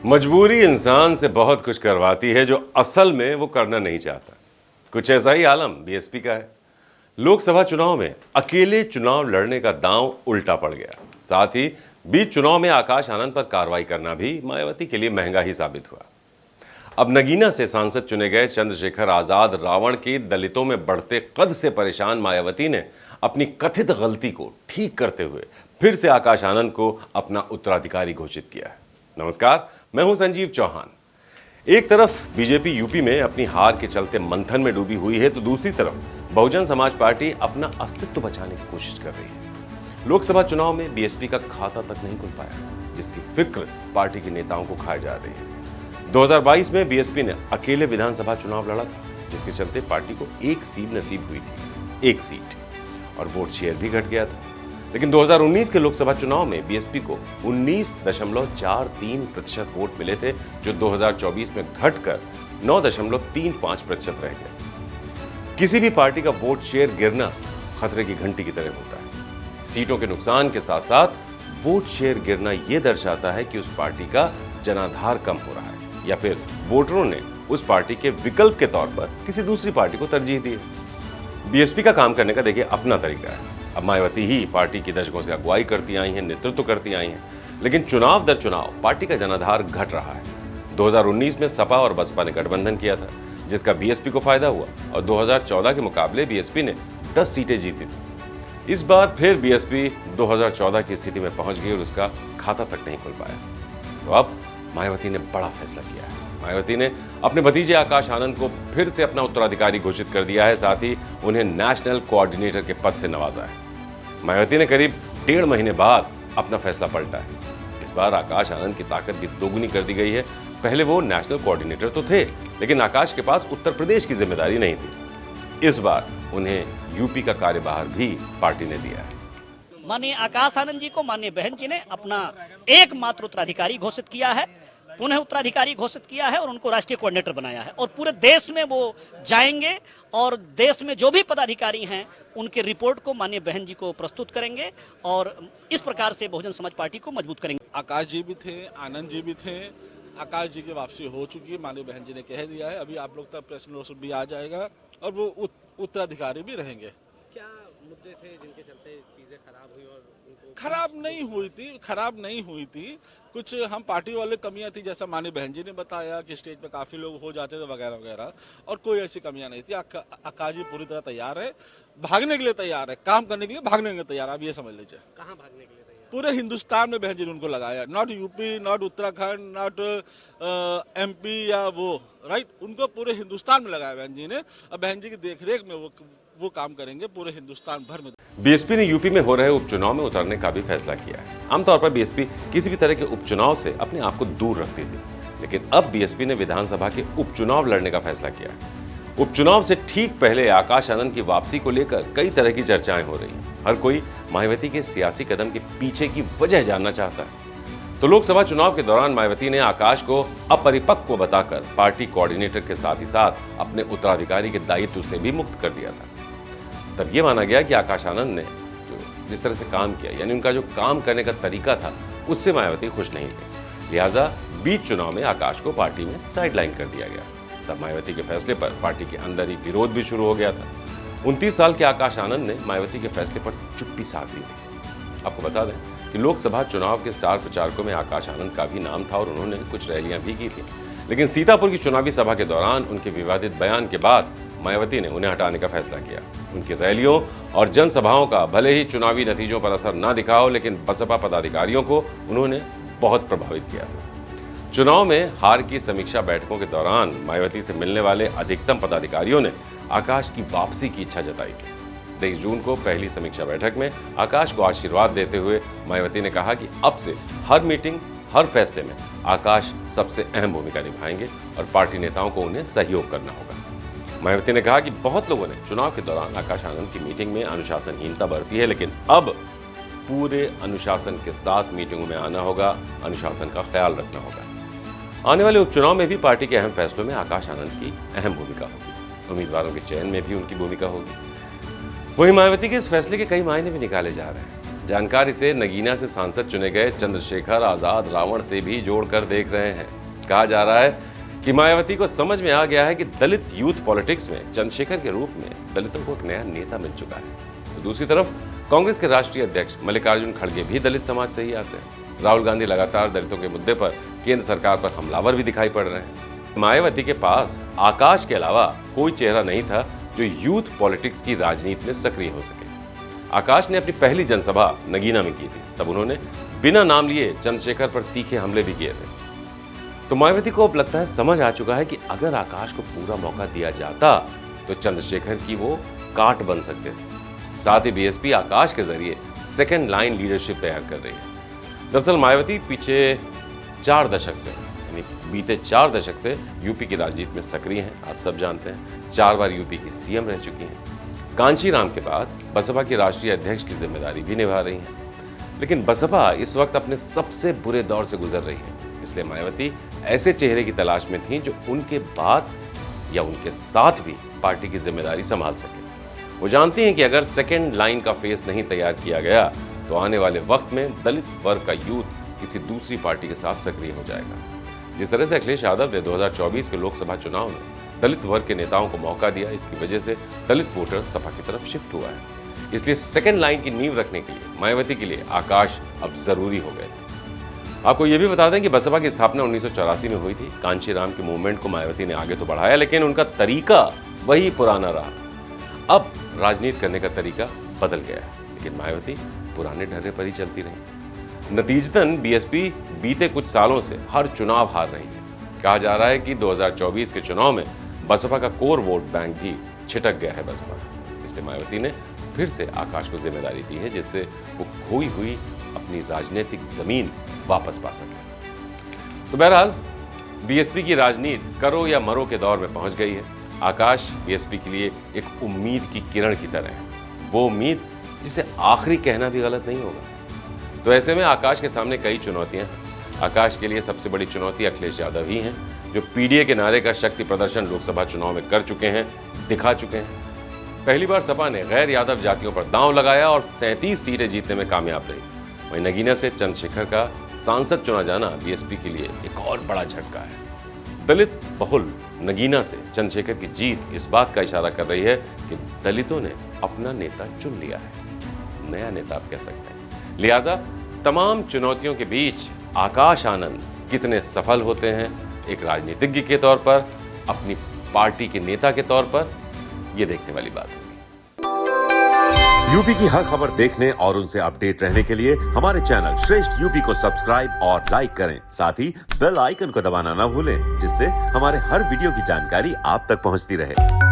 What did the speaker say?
मजबूरी इंसान से बहुत कुछ करवाती है जो असल में वो करना नहीं चाहता। कुछ ऐसा ही आलम बीएसपी का है। लोकसभा चुनाव में अकेले चुनाव लड़ने का दांव उल्टा पड़ गया। साथ ही बीच चुनाव में आकाश आनंद पर कार्रवाई करना भी मायावती के लिए महंगा ही साबित हुआ। अब नगीना से सांसद चुने गए चंद्रशेखर आजाद रावण के दलितों में बढ़ते कद से परेशान मायावती ने अपनी कथित गलती को ठीक करते हुए फिर से आकाश आनंद को अपना उत्तराधिकारी घोषित किया है। नमस्कार, मैं हूं संजीव चौहान। एक तरफ बीजेपी यूपी में अपनी हार के चलते मंथन में डूबी हुई है, तो दूसरी तरफ बहुजन समाज पार्टी अपना अस्तित्व बचाने की कोशिश कर रही है। लोकसभा चुनाव में बीएसपी का खाता तक नहीं खुल पाया, जिसकी फिक्र पार्टी के नेताओं को खाई जा रही है। 2022 में बीएसपी ने अकेले विधानसभा चुनाव लड़ा था, जिसके चलते पार्टी को एक सीट नसीब हुई थी, एक सीट, और वोट शेयर भी घट गया था। लेकिन 2019 के लोकसभा चुनाव में बीएसपी को 19.43% वोट मिले थे, जो 2024 में घटकर 9.35% रह गए। किसी भी पार्टी का वोट शेयर गिरना खतरे की घंटी की तरह होता है। सीटों के नुकसान के साथ साथ वोट शेयर गिरना यह दर्शाता है कि उस पार्टी का जनाधार कम हो रहा है, या फिर वोटरों ने उस पार्टी के विकल्प के तौर पर किसी दूसरी पार्टी को तरजीह दी है। बीएसपी का काम करने का देखिए अपना तरीका है। अब मायावती ही पार्टी की दशकों से अगुवाई करती आई हैं, नेतृत्व करती आई हैं, लेकिन चुनाव दर चुनाव पार्टी का जनाधार घट रहा है। 2019 में सपा और बसपा ने गठबंधन किया था, जिसका बीएसपी को फायदा हुआ, और 2014 के मुकाबले बीएसपी ने 10 सीटें जीती थी। इस बार फिर बीएसपी 2014 की स्थिति में पहुंच गई और उसका खाता तक नहीं खुल पाया। तो अब मायावती ने बड़ा फैसला किया है। मायावती ने अपने भतीजे आकाश आनंद को फिर से अपना उत्तराधिकारी घोषित कर दिया है, साथ ही उन्हें नेशनल कोऑर्डिनेटर के पद से नवाजा है। मायावती ने करीब 1.5 महीने बाद अपना फैसला पलटा है। इस बार आकाश आनंद की ताकत भी दोगुनी कर दी गई है। पहले वो नेशनल कोऑर्डिनेटर तो थे, लेकिन आकाश के पास उत्तर प्रदेश की जिम्मेदारी नहीं थी। इस बार उन्हें यूपी का कार्यभार भी पार्टी ने दिया है। माननीय आकाश आनंद जी को माननीय बहन जी ने अपना एकमात्र उत्तराधिकारी घोषित किया है, पुनः उत्तराधिकारी घोषित किया है और उनको राष्ट्रीय कोऑर्डिनेटर बनाया है। और पूरे देश में वो जाएंगे और देश में जो भी पदाधिकारी हैं उनके रिपोर्ट को माननीय बहन जी को प्रस्तुत करेंगे और इस प्रकार से बहुजन समाज पार्टी को मजबूत करेंगे। आकाश जी भी थे, आनंद जी भी थे। आकाश जी की वापसी हो चुकी है, माननीय बहन जी ने कह दिया है। अभी आप लोग तक प्रेस नोटिस भी आ जाएगा और वो उत्तराधिकारी भी रहेंगे। क्या मुद्दे थे जिनके चलते चीजें खराब हुई? और खराब नहीं हुई थी। कुछ हम पार्टी वाले कमियां थी, जैसा माननीय बहन जी ने बताया कि स्टेज पे काफी लोग हो जाते थे वगैरह वगैरह, और कोई ऐसी कमियां नहीं थी। आकाश जी पूरी तरह तैयार है, भागने के लिए तैयार है, काम करने के लिए, भागने के लिए तैयार है। आप ये समझ लीजिए। कहाँ भागने के लिए तैयार? पूरे हिंदुस्तान में बहन जी ने उनको लगाया, not UP, not Uttarakhand, not MP या वो, राइट, उनको पूरे हिंदुस्तान में लगाया बहन जी ने। अब बहन जी की देखरेख में वो काम करेंगे पूरे हिंदुस्तान भर में। बीएसपी ने यूपी में हो रहे उपचुनाव में उतरने का भी फैसला किया है। आमतौर पर बीएसपी किसी भी तरह के उपचुनाव से अपने आप को दूर रखती थी, लेकिन अब बीएसपी ने विधानसभा के उपचुनाव लड़ने का फैसला किया है। उपचुनाव से ठीक पहले आकाश आनंद की वापसी को लेकर कई तरह की चर्चाएं हो रही हैं। हर कोई मायावती के सियासी कदम के पीछे की वजह जानना चाहता है। तो लोकसभा चुनाव के दौरान मायावती ने आकाश को अपरिपक्व बताकर पार्टी कोऑर्डिनेटर के साथ ही साथ अपने उत्तराधिकारी के दायित्व से भी मुक्त कर दिया था। तब ये माना गया कि आकाश आनंद ने जिस तरह से काम किया, यानी उनका जो काम करने का तरीका था, उससे मायावती खुश नहीं थे। लिहाजा बीच चुनाव में आकाश को पार्टी में साइडलाइन कर दिया गया। तब मायावती के फैसले पर पार्टी के अंदर ही विरोध भी शुरू हो गया था। 29 साल के आकाश आनंद ने मायावती के फैसले पर चुप्पी साध ली थी। आपको बता दें कि लोकसभा चुनाव के स्टार प्रचारकों में आकाश आनंद का भी नाम था और उन्होंने कुछ रैलियां भी की थी। लेकिन सीतापुर की चुनावी सभा के दौरान उनके विवादित बयान के बाद मायावती ने उन्हें हटाने का फैसला किया। उनकी रैलियों और जनसभाओं का भले ही चुनावी नतीजों पर असर ना दिखा हो, लेकिन बसपा पदाधिकारियों को उन्होंने बहुत प्रभावित किया था। चुनाव में हार की समीक्षा बैठकों के दौरान मायावती से मिलने वाले अधिकतम पदाधिकारियों ने आकाश की वापसी की इच्छा जताई थी। 23 जून को पहली समीक्षा बैठक में आकाश को आशीर्वाद देते हुए मायावती ने कहा कि अब से हर मीटिंग, हर फैसले में आकाश सबसे अहम भूमिका निभाएंगे और पार्टी नेताओं को उन्हें सहयोग करना होगा। मायावती ने कहा कि बहुत लोगों ने चुनाव के दौरान आकाश आनंद की मीटिंग में अनुशासनहीनता बरती है, लेकिन अब पूरे अनुशासन के साथ मीटिंगों में आना होगा, अनुशासन का ख्याल रखना होगा। आने वाले उपचुनाव में भी पार्टी के अहम फैसलों में आकाश आनंद की अहम भूमिका होगी। उम्मीदवारों के चयन में भी उनकी भूमिका होगी। वहीं मायावती के इस फैसले के कई मायने भी निकाले जा रहे हैं। जानकार इसे नगीना से सांसद चुने गए चंद्रशेखर आजाद रावण से भी जोड़कर देख रहे हैं। कहा जा रहा है कि मायावती को समझ में आ गया है कि दलित यूथ पॉलिटिक्स में चंद्रशेखर के रूप में दलितों को एक नया नेता मिल चुका है। तो दूसरी तरफ कांग्रेस के राष्ट्रीय अध्यक्ष मल्लिकार्जुन खड़गे भी दलित समाज से ही आते हैं। राहुल गांधी लगातार दलितों के मुद्दे पर केंद्र सरकार पर हमलावर भी दिखाई पड़ रहे हैं। मायावती के पास आकाश के अलावा कोई चेहरा नहीं था जो यूथ पॉलिटिक्स की राजनीति में सक्रिय हो सके। आकाश ने अपनी पहली जनसभा नगीना में की थी, तब उन्होंने बिना नाम लिए चंद्रशेखर पर तीखे हमले भी किए थे। तो मायावती को अब लगता है समझ आ चुका है कि अगर आकाश को पूरा मौका दिया जाता तो चंद्रशेखर की वो काट बन सकते थे। साथ ही बीएसपी आकाश के जरिए सेकंड लाइन लीडरशिप तैयार कर रही है। दरअसल मायावती पीछे 4 दशक से यानी बीते 4 दशक से यूपी की राजनीति में सक्रिय हैं। आप सब जानते हैं 4 बार यूपी की सीएम रह चुकी हैं। कांचीराम के बाद बसपा की राष्ट्रीय अध्यक्ष की जिम्मेदारी भी निभा रही हैं। लेकिन बसपा इस वक्त अपने सबसे बुरे दौर से गुजर रही है, इसलिए मायावती ऐसे चेहरे की तलाश में थी जो उनके बाद या उनके साथ भी पार्टी की जिम्मेदारी संभाल सके। वो जानती हैं कि अगर सेकेंड लाइन का फेस नहीं तैयार किया गया तो आने वाले वक्त में दलित वर्ग का यूथ किसी दूसरी पार्टी के साथ सक्रिय हो जाएगा। जिस तरह से अखिलेश यादव ने 2024 के लोकसभा चुनाव में दलित वर्ग के नेताओं को मौका दिया, इसकी वजह से दलित वोटर सपा की तरफ शिफ्ट हुआ है। इसलिए सेकेंड लाइन की नींव रखने के लिए मायावती के लिए आकाश अब जरूरी हो गए। आपको यह भी बता दें कि बसपा की स्थापना 1984 में हुई थी। कांचीराम के मूवमेंट को मायावती ने आगे तो बढ़ाया, लेकिन उनका तरीका वही पुराना रहा। अब राजनीति करने का तरीका बदल गया है, लेकिन मायावती पुराने ढर्रे पर ही चलती रही। नतीजतन बीएसपी बीते कुछ सालों से हर चुनाव हार रही है। कहा जा रहा है कि 2024 के चुनाव में बसपा का कोर वोट बैंक भी छिटक गया है बसपा से। इसलिए मायावती ने फिर से आकाश को जिम्मेदारी दी है, जिससे वो खोई हुई अपनी राजनीतिक जमीन वापस पा सके। तो बहरहाल बीएसपी की राजनीति करो या मरो के दौर में पहुंच गई है। आकाश बीएसपी के लिए एक उम्मीद की किरण की तरह है, वो उम्मीद जिसे आखिरी कहना भी गलत नहीं होगा। तो ऐसे में आकाश के सामने कई चुनौतियां हैं। आकाश के लिए सबसे बड़ी चुनौती अखिलेश यादव ही हैं, जो पीडीए के नारे का शक्ति प्रदर्शन लोकसभा चुनाव में कर चुके हैं, दिखा चुके हैं। पहली बार सपा ने गैर यादव जातियों पर दांव लगाया और 37 सीटें जीतने में कामयाब रही। वहीं नगीना से चंद्रशेखर का सांसद चुना जाना बीएसपी के लिए एक और बड़ा झटका है। दलित बहुल नगीना से चंद्रशेखर की जीत इस बात का इशारा कर रही है कि दलितों ने अपना नेता चुन लिया है, नया नेता आप कह सकते हैं। लिहाजा तमाम चुनौतियों के बीच आकाश आनंद कितने सफल होते हैं एक राजनीतिज्ञ के तौर पर, अपनी पार्टी के नेता के तौर पर, यह देखने वाली बात होगी। यूपी की हर खबर देखने और उनसे अपडेट रहने के लिए हमारे चैनल श्रेष्ठ यूपी को सब्सक्राइब और लाइक करें। साथ ही बेल आइकन को दबाना ना भूलें, जिससे हमारे हर वीडियो की जानकारी आप तक पहुंचती रहे।